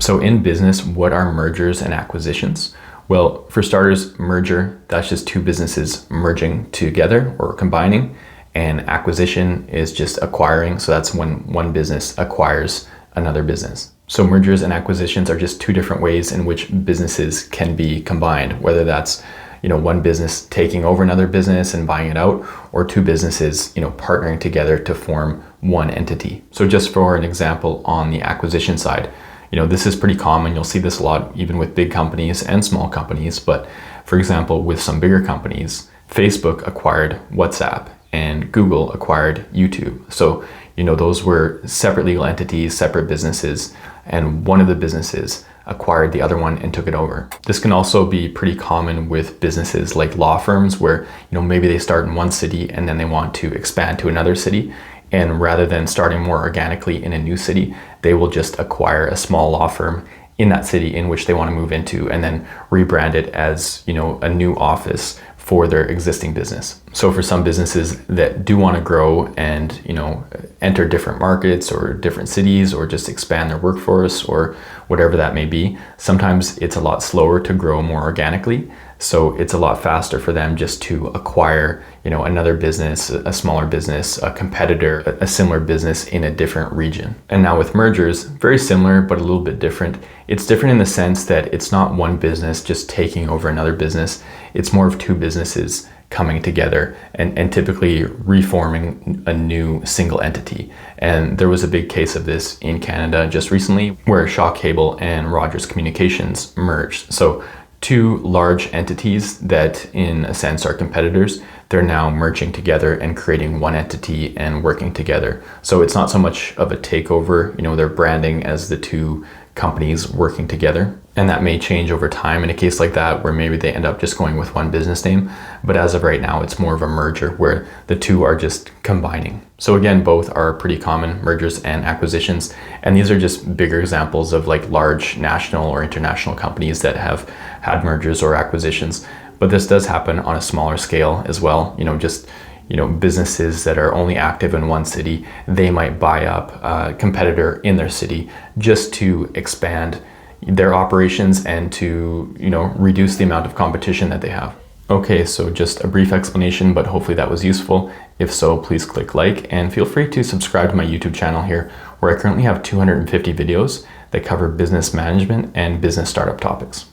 So in business, what are mergers and acquisitions? Well, for starters, merger, that's just two businesses merging together or combining. And acquisition is just acquiring. So that's when one business acquires another business. So mergers and acquisitions are just two different ways in which businesses can be combined, whether that's one business taking over another business and buying it out, or two businesses partnering together to form one entity. So just for an example, on the acquisition side, this is pretty common. You'll see this a lot even with big companies and small companies. But for example, with some bigger companies, Facebook acquired WhatsApp and Google acquired YouTube. So those were separate legal entities, separate businesses, and one of the businesses acquired the other one and took it over. This can also be pretty common with businesses like law firms where maybe they start in one city and then they want to expand to another city. And rather than starting more organically in a new city, they will just acquire a small law firm in that city in which they want to move into and then rebrand it as a new office for their existing business. So for some businesses that do want to grow and enter different markets or different cities or just expand their workforce or whatever that may be, sometimes it's a lot slower to grow more organically. So it's a lot faster for them just to acquire another business, a smaller business, a competitor, a similar business in a different region. And now with mergers, very similar but a little bit different. It's different in the sense that it's not one business just taking over another business. It's more of two businesses coming together and typically reforming a new single entity. And there was a big case of this in Canada just recently where Shaw Cable and Rogers Communications merged. So two large entities that in a sense are competitors, they're now merging together and creating one entity and working together. So it's not so much of a takeover, they're branding as the two companies working together. And that may change over time in a case like that where maybe they end up just going with one business name. But as of right now, it's more of a merger where the two are just combining. So again, both are pretty common, mergers and acquisitions. And these are just bigger examples of like large national or international companies that have had mergers or acquisitions. But this does happen on a smaller scale as well. Businesses that are only active in one city, they might buy up a competitor in their city just to expand their operations and to, reduce the amount of competition that they have. Okay, so just a brief explanation, but hopefully that was useful. If so, please click like and feel free to subscribe to my YouTube channel here, where I currently have 250 videos that cover business management and business startup topics.